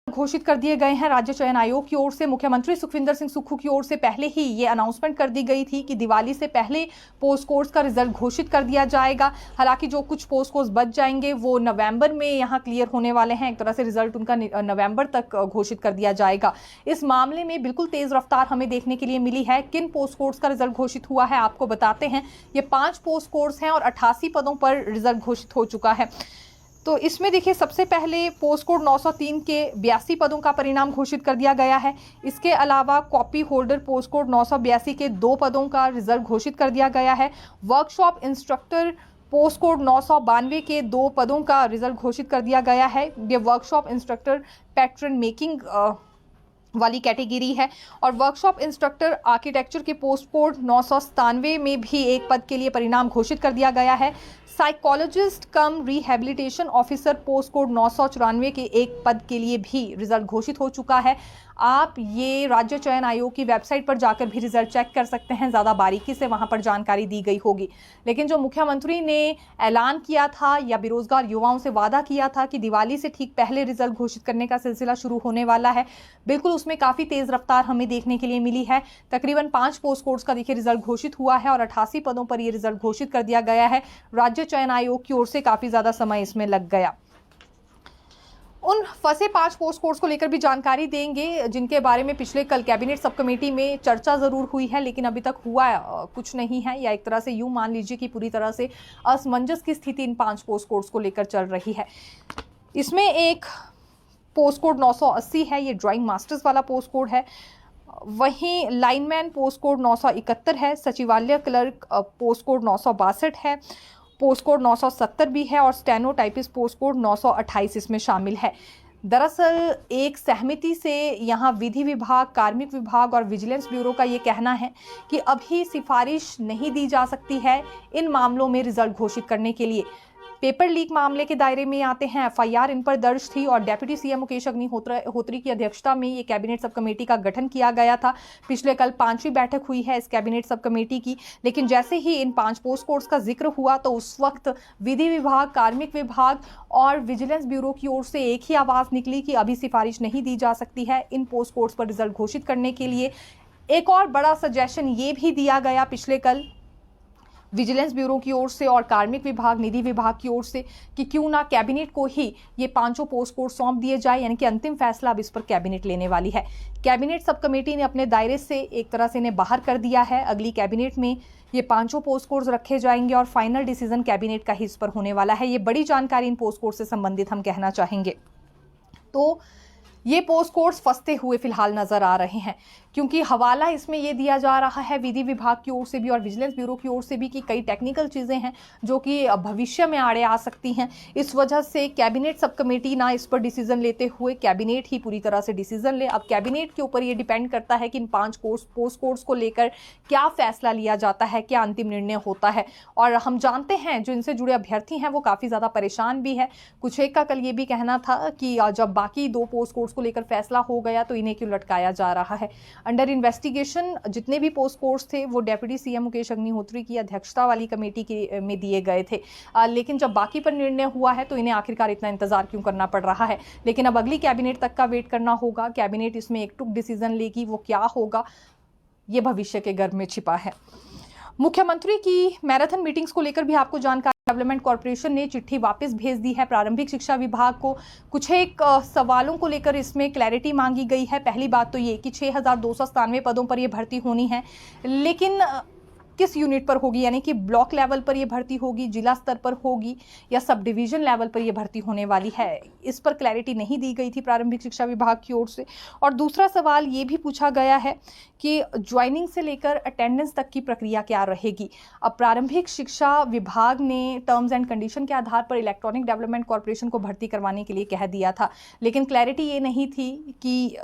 घोषित कर दिए गए हैं राज्य चयन आयोग की ओर से। मुख्यमंत्री सुखविंदर सिंह सुक्खू की ओर से पहले ही ये अनाउंसमेंट कर दी गई थी कि दिवाली से पहले पोस्ट कोर्स का रिजल्ट घोषित कर दिया जाएगा। हालांकि जो कुछ पोस्ट कोर्स बच जाएंगे वो नवंबर में यहाँ क्लियर होने वाले हैं। एक तरह से रिजल्ट उनका नवंबर तक घोषित कर दिया जाएगा। इस मामले में बिल्कुल तेज रफ्तार हमें देखने के लिए मिली है। किन पोस्ट कोर्स का रिजल्ट घोषित हुआ है आपको बताते हैं। ये 5 पोस्ट कोर्स हैं और 88 पदों पर रिजल्ट घोषित हो चुका है। तो इसमें देखिए, सबसे पहले पोस्ट कोड 903 के 82 पदों का परिणाम घोषित कर दिया गया है। इसके अलावा कॉपी होल्डर पोस्ट कोड 982 के 2 पदों का रिजल्ट घोषित कर दिया गया है। वर्कशॉप इंस्ट्रक्टर पोस्ट कोड 992 के 2 पदों का रिजल्ट घोषित कर दिया गया है। ये वर्कशॉप इंस्ट्रक्टर पैटर्न मेकिंग वाली कैटेगरी है। और वर्कशॉप इंस्ट्रक्टर आर्किटेक्चर के पोस्ट कोड 997 में भी एक पद के लिए परिणाम घोषित कर दिया गया है। साइकोलॉजिस्ट कम रिहेबिलिटेशन ऑफिसर पोस्ट कोड 994 के एक पद के लिए भी रिजल्ट घोषित हो चुका है। आप ये राज्य चयन आयोग की वेबसाइट पर जाकर भी रिजल्ट चेक कर सकते हैं, ज़्यादा बारीकी से वहां पर जानकारी दी गई होगी। लेकिन जो मुख्यमंत्री ने ऐलान किया था या बेरोजगार युवाओं से वादा किया था कि दिवाली से ठीक पहले रिजल्ट घोषित करने का सिलसिला शुरू होने वाला है, बिल्कुल उसमें काफ़ी तेज़ रफ्तार हमें देखने के लिए मिली है। तकरीबन 5 पोस्ट कोर्स का देखिए रिजल्ट घोषित हुआ है और 88 पदों पर यह रिजल्ट घोषित कर दिया गया है। राज्य चयन आयोग की ओर से काफ़ी ज़्यादा समय इसमें लग गया। उन फंसे 5 पोस्ट कोर्स को लेकर भी जानकारी देंगे जिनके बारे में पिछले कल कैबिनेट सब कमेटी में चर्चा जरूर हुई है, लेकिन अभी तक हुआ कुछ नहीं है, या एक तरह से यूं मान लीजिए कि पूरी तरह से असमंजस की स्थिति इन 5 पोस्ट कोर्स को लेकर चल रही है। इसमें एक पोस्ट कोड 980 है, ये ड्राइंग मास्टर्स वाला पोस्ट कोड है। वहीं लाइनमैन पोस्ट कोड 971 है। सचिवालय क्लर्क पोस्ट कोड 962 है। पोस्ट कोड 970 भी है और स्टेनो टाइपिस्ट पोस्ट कोड 928 इसमें शामिल है। दरअसल एक सहमति से यहाँ विधि विभाग, कार्मिक विभाग और विजिलेंस ब्यूरो का ये कहना है कि अभी सिफारिश नहीं दी जा सकती है इन मामलों में रिजल्ट घोषित करने के लिए। पेपर लीक मामले के दायरे में आते हैं। एफआईआर इन पर दर्ज थी और डेप्यूटी सीएम मुकेश अग्निहोत्री की अध्यक्षता में ये कैबिनेट सब कमेटी का गठन किया गया था। पिछले कल 5वीं बैठक हुई है इस कैबिनेट सब कमेटी की। लेकिन जैसे ही इन 5 पोस्ट कोर्स का जिक्र हुआ तो उस वक्त विधि विभाग, कार्मिक विभाग और विजिलेंस ब्यूरो की ओर से एक ही आवाज़ निकली कि अभी सिफारिश नहीं दी जा सकती है इन पोस्ट कोर्स पर रिजल्ट घोषित करने के लिए। एक और बड़ा सजेशन ये भी दिया गया पिछले कल विजिलेंस ब्यूरो की ओर से और कार्मिक विभाग, निधि विभाग की ओर से कि क्यों ना कैबिनेट को ही ये 5 पोस्ट कोर्स सौंप दिए जाए, यानी कि अंतिम फैसला अब इस पर कैबिनेट लेने वाली है। कैबिनेट सब कमेटी ने अपने दायरे से एक तरह से इन्हें बाहर कर दिया है। अगली कैबिनेट में ये 5 पोस्ट कोर्स रखे जाएंगे और फाइनल डिसीजन कैबिनेट का ही इस पर होने वाला है। ये बड़ी जानकारी इन पोस्ट कोर्स से संबंधित हम कहना चाहेंगे। तो ये पोस्ट कोर्स फंसते हुए फिलहाल नजर आ रहे हैं, क्योंकि हवाला इसमें यह दिया जा रहा है विधि विभाग की ओर से भी और विजिलेंस ब्यूरो की ओर से भी कि कई टेक्निकल चीज़ें हैं जो कि भविष्य में आड़े आ सकती हैं। इस वजह से कैबिनेट सब कमेटी ना इस पर डिसीजन लेते हुए कैबिनेट ही पूरी तरह से डिसीजन ले। अब कैबिनेट के ऊपर ये डिपेंड करता है कि इन 5 पोस्ट कोर्स को लेकर क्या फैसला लिया जाता है, क्या अंतिम निर्णय होता है। और हम जानते हैं जो इनसे जुड़े अभ्यर्थी हैं वो काफ़ी ज़्यादा परेशान भी है। कुछ एक का कल ये भी कहना था कि जब बाकी 2 पोस्ट कोर्स को लेकर फैसला हो गया तो इन्हें क्यों लटकाया जा रहा है। अंडर इन्वेस्टिगेशन जितने भी पोस्ट कोर्स थे वो डेप्यूटी सीएम मुकेश अग्निहोत्री की अध्यक्षता वाली कमेटी के में दिए गए थे, लेकिन जब बाकी पर निर्णय हुआ है तो इन्हें आखिरकार इतना इंतजार क्यों करना पड़ रहा है। लेकिन अब अगली कैबिनेट तक का वेट करना होगा। कैबिनेट इसमें एक टुक डिसीजन लेगी, वो क्या होगा ये भविष्य के गर्भ में छिपा है। मुख्यमंत्री की मैराथन मीटिंग्स को लेकर भी आपको जानकारी, डेवलपमेंट कॉर्पोरेशन ने चिट्ठी वापस भेज दी है प्रारंभिक शिक्षा विभाग को। कुछ एक सवालों को लेकर इसमें क्लैरिटी मांगी गई है। पहली बात तो ये कि 6297 पदों पर ये भर्ती होनी है, लेकिन किस यूनिट पर होगी, यानी कि ब्लॉक लेवल पर ये भर्ती होगी, जिला स्तर पर होगी या सब डिवीजन लेवल पर ये भर्ती होने वाली है, इस पर क्लैरिटी नहीं दी गई थी प्रारंभिक शिक्षा विभाग की ओर से। और दूसरा सवाल ये भी पूछा गया है कि ज्वाइनिंग से लेकर अटेंडेंस तक की प्रक्रिया क्या रहेगी। अब प्रारंभिक शिक्षा विभाग ने टर्म्स एंड कंडीशन के आधार पर इलेक्ट्रॉनिक डेवलपमेंट कॉर्पोरेशन को भर्ती करवाने के लिए कह दिया था, लेकिन क्लैरिटी ये नहीं थी कि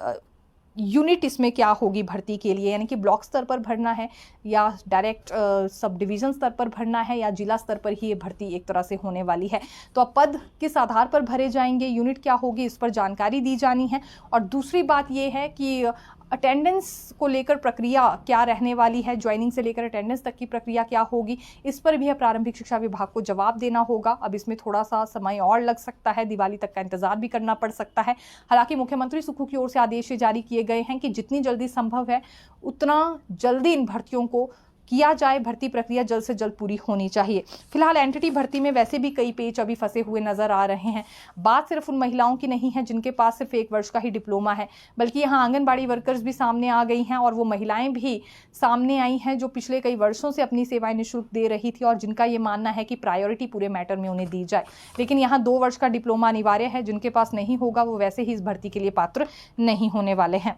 यूनिट इसमें क्या होगी भर्ती के लिए, यानी कि ब्लॉक स्तर पर भरना है या डायरेक्ट सब डिवीज़न स्तर पर भरना है या जिला स्तर पर ही ये भर्ती एक तरह से होने वाली है। तो अब पद किस आधार पर भरे जाएंगे, यूनिट क्या होगी, इस पर जानकारी दी जानी है। और दूसरी बात ये है कि अटेंडेंस को लेकर प्रक्रिया क्या रहने वाली है, ज्वाइनिंग से लेकर अटेंडेंस तक की प्रक्रिया क्या होगी, इस पर भी प्रारंभिक शिक्षा विभाग को जवाब देना होगा। अब इसमें थोड़ा सा समय और लग सकता है, दिवाली तक का इंतजार भी करना पड़ सकता है। हालांकि मुख्यमंत्री सुक्खू की ओर से आदेश जारी किए गए हैं कि जितनी जल्दी संभव है उतना जल्दी इन भर्तियों को किया जाए, भर्ती प्रक्रिया जल्द से जल्द पूरी होनी चाहिए। फिलहाल एनटीटी भर्ती में वैसे भी कई पेच अभी फंसे हुए नजर आ रहे हैं। बात सिर्फ उन महिलाओं की नहीं है जिनके पास सिर्फ 1 वर्ष का ही डिप्लोमा है, बल्कि यहाँ आंगनबाड़ी वर्कर्स भी सामने आ गई हैं और वो महिलाएं भी सामने आई हैं जो पिछले कई वर्षों से अपनी सेवाएं निःशुल्क दे रही थी और जिनका ये मानना है कि प्रायोरिटी पूरे मैटर में उन्हें दी जाए। लेकिन यहाँ 2 वर्ष का डिप्लोमा अनिवार्य है, जिनके पास नहीं होगा वो वैसे ही इस भर्ती के लिए पात्र नहीं होने वाले हैं।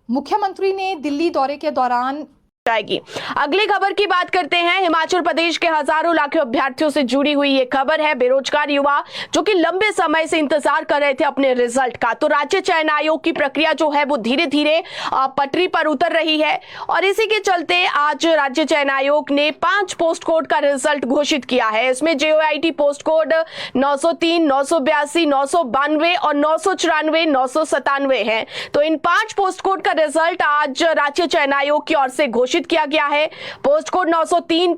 मुख्यमंत्री ने दिल्ली दौरे के दौरान जाएगी। अगली खबर की बात करते हैं। हिमाचल प्रदेश के हजारों लाखों अभ्यर्थियों से जुड़ी हुई ये खबर है। बेरोजगार युवा जो कि लंबे समय से इंतजार कर रहे थे अपने रिजल्ट का, तो राज्य चयन आयोग की प्रक्रिया जो है वो धीरे धीरे पटरी पर उतर रही है और इसी के चलते आज राज्य चयन आयोग ने 5 पोस्ट कोड का रिजल्ट घोषित किया है। इसमें JOIT पोस्ट कोड 903, 982, 992 और 994, 997 है। तो इन 5 पोस्ट कोड का रिजल्ट आज राज्य चयन आयोग की ओर से घोषित किया गया है। पोस्ट कोड 903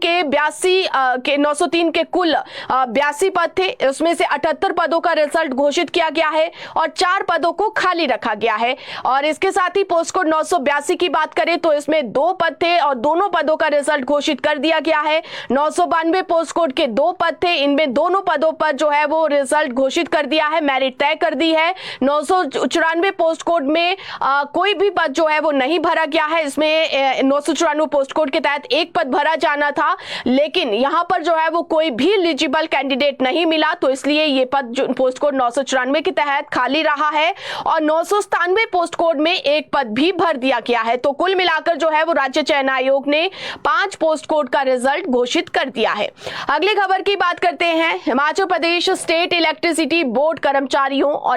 के कुल 82 पद थे, उसमें से 78 पदों का रिजल्ट घोषित किया गया है और 4 पदों को खाली रखा गया है। और इसके साथ ही पोस्ट कोड 982 की बात करें तो इसमें 2 पद थे और दोनों पदों का रिजल्ट घोषित कर दिया गया है। 992 पोस्ट कोड के 2 पद थे, इनमें दोनों पदों पर जो है वो रिजल्ट घोषित कर दिया है, मेरिट तय कर दी है। 994 पोस्ट कोड में कोई भी पद जो है वो नहीं भरा गया है। इसमें 994 पोस्ट कोड के तहत 1 पद भरा जाना था, लेकिन यहां पर जो है वो कोई भी एलिजिबल कैंडिडेट नहीं मिला, तो इसलिए ये पद जो पोस्ट कोड 994 के तहत खाली रहा है और 997 पोस्ट कोड में 1 पद भी भर दिया गया है। तो कुल मिलाकर जो है वो राज्य चयन आयोग ने 5 पोस्ट कोड का रिजल्ट घोषित कर दिया है। अगली खबर की बात करते हैं। Himachal Pradesh state electricity board कर्मचारियों और